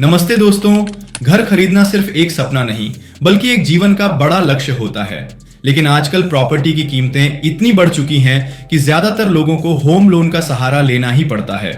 नमस्ते दोस्तों। घर खरीदना सिर्फ एक सपना नहीं बल्कि एक जीवन का बड़ा लक्ष्य होता है। लेकिन आजकल प्रॉपर्टी की कीमतें इतनी बढ़ चुकी हैं कि ज्यादातर लोगों को होम लोन का सहारा लेना ही पड़ता है।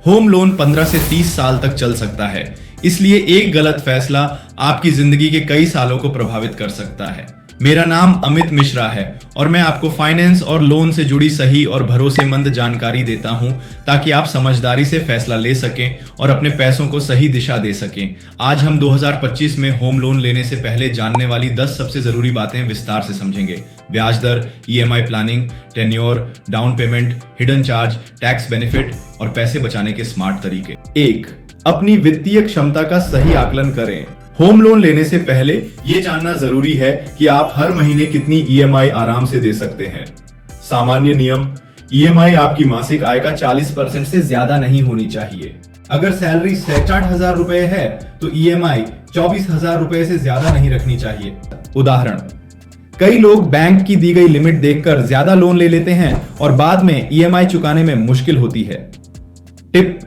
होम लोन 15 से 30 साल तक चल सकता है, इसलिए एक गलत फैसला आपकी जिंदगी के कई सालों को प्रभावित कर सकता है। मेरा नाम अमित मिश्रा है और मैं आपको फाइनेंस और लोन से जुड़ी सही और भरोसेमंद जानकारी देता हूं ताकि आप समझदारी से फैसला ले सकें और अपने पैसों को सही दिशा दे सकें। आज हम 2025 में होम लोन लेने से पहले जानने वाली 10 सबसे जरूरी बातें विस्तार से समझेंगे। ब्याज दर, EMI planning, tenure, down payment, hidden charge, tax benefit और पैसे बचाने के स्मार्ट तरीके। 1. अपनी वित्तीय क्षमता का सही आकलन करें। होम लोन लेने से पहले यह जानना जरूरी है कि आप हर महीने कितनी ईएमआई आराम से दे सकते हैं। सामान्य नियम: ईएमआई आपकी मासिक आय का 40% से ज्यादा नहीं होनी चाहिए। अगर सैलरी 67,000 रुपए है तो ईएमआई 24,000 रुपए से ज्यादा नहीं रखनी चाहिए। उदाहरण: कई लोग बैंक की दी गई लिमिट देखकर ज्यादा लोन ले लेते हैं और बाद में ईएमआई चुकाने में मुश्किल होती है। टिप: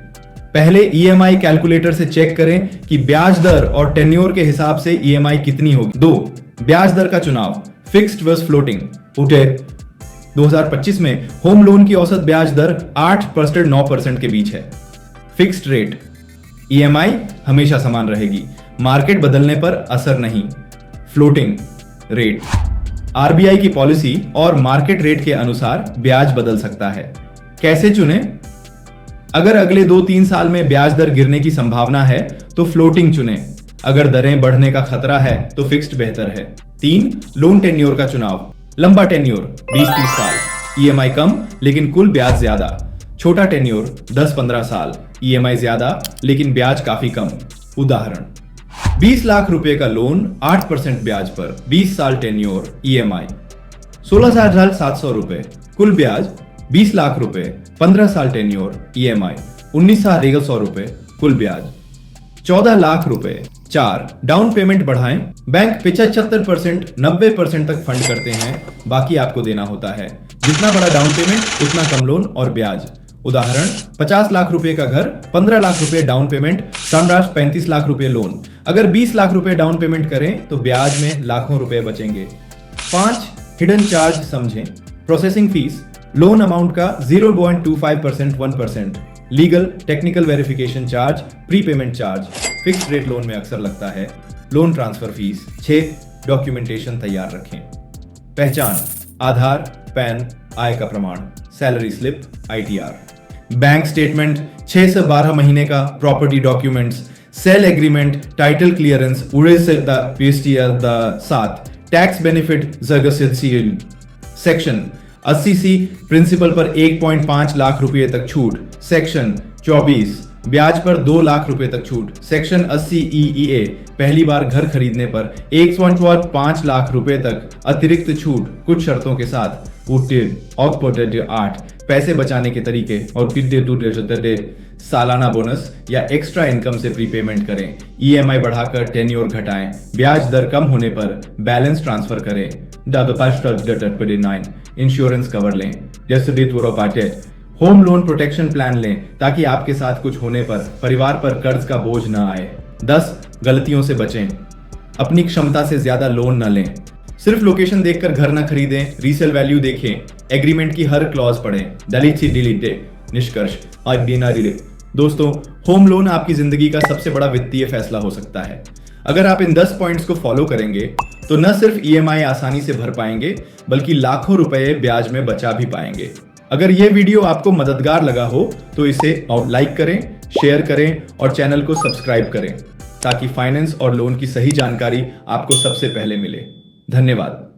पहले ईएमआई कैलकुलेटर से चेक करें कि ब्याज दर और टेन्योर के हिसाब से ईएमआई कितनी होगी। 2. ब्याज दर का चुनाव: फिक्स्ड वर्सेस फ्लोटिंग। 2025 में होम लोन की औसत ब्याज दर 8% से 9% के बीच है। फिक्स्ड रेट: ईएमआई हमेशा समान रहेगी, मार्केट बदलने पर असर नहीं। फ्लोटिंग रेट: आरबीआई की पॉलिसी और मार्केट रेट के अनुसार ब्याज बदल सकता है। कैसे चुनें? अगर अगले 2-3 साल में ब्याज दर गिरने की संभावना है तो फ्लोटिंग चुनें। अगर दरें बढ़ने का खतरा है तो फिक्स्ड बेहतर है। 3. लोन टेन्योर का चुनाव: लंबा टेन्योर 20-30 साल, ईएमआई कम लेकिन कुल ब्याज ज्यादा। छोटा टेन्योर 10-15 साल, ईएमआई ज्यादा लेकिन ब्याज काफी कम। उदाहरण: 20 लाख रुपए का लोन 8% ब्याज पर, 20 साल टेन्योर, ईएमआई 16,700 रुपए, कुल ब्याज 20 लाख रुपए, 15 साल टेन्योर, ईएमआई 19,100 रुपए, कुल ब्याज 14 लाख रुपए। 4. डाउन पेमेंट बढ़ाएं। बैंक 75% 90% तक फंड करते हैं, बाकी आपको देना होता है। जितना बड़ा डाउन पेमेंट उतना कम लोन और ब्याज। उदाहरण: 50 लाख रुपए का घर, 15 लाख रुपए डाउन पेमेंट, सनराइज 35 लाख रुपए लोन। अगर 20 लाख रुपए डाउन पेमेंट करें तो ब्याज में लाखों रुपए बचेंगे। 5. हिडन चार्ज समझें। प्रोसेसिंग फीस: लोन अमाउंट का 0.25% 1%, legal technical verification charge, prepayment charge fixed rate loan में अक्सर लगता है। Loan transfer fees. 6. डॉक्यूमेंटेशन तैयार रखें। पहचान: आधार, पैन, आय का प्रमाण, salary slip, ITR, bank statement, 6 से 12 महीने का property documents, sale agreement, title clearance, साथ tax benefit section 80C principal पर 1.5 लाख रुपए तक छूट। सेक्शन 24 ब्याज पर 2 लाख रुपए तक छूट। सेक्शन 80EEA पहली बार घर खरीदने पर 1.5 लाख रुपए तक अतिरिक्त छूट कुछ शर्तों के साथ। 8 पैसे बचाने के तरीके और सालाना बोनस या एक्स्ट्रा इनकम से प्रीपेमेंट करें। ईएमआई बढ़ाकर टेन्योर घटाएं। ब्याज दर कम होने पर बैलेंस ट्रांसफर करें। 9 इंश्योरेंस कवर लें। होम लोन प्रोटेक्शन प्लान लें ताकि आपके साथ कुछ होने पर परिवार पर कर्ज का बोझ न आए। 10 गलतियों से बचें। अपनी क्षमता से ज्यादा लोन न लें। सिर्फ लोकेशन देखकर घर न खरीदें, रीसेल वैल्यू देखें, एग्रीमेंट की हर क्लॉज पढ़ें। निष्कर्ष: दोस्तों, होम लोन आपकी जिंदगी का सबसे बड़ा वित्तीय फैसला हो सकता है। अगर आप इन 10 पॉइंट्स को फॉलो करेंगे तो न सिर्फ ईएमआई आसानी से भर पाएंगे बल्कि लाखों रुपए ब्याज में बचा भी पाएंगे। अगर यह वीडियो आपको मददगार लगा हो तो इसे लाइक करें, शेयर करें और चैनल को सब्सक्राइब करें ताकि फाइनेंस और लोन की सही जानकारी आपको सबसे पहले मिले। धन्यवाद।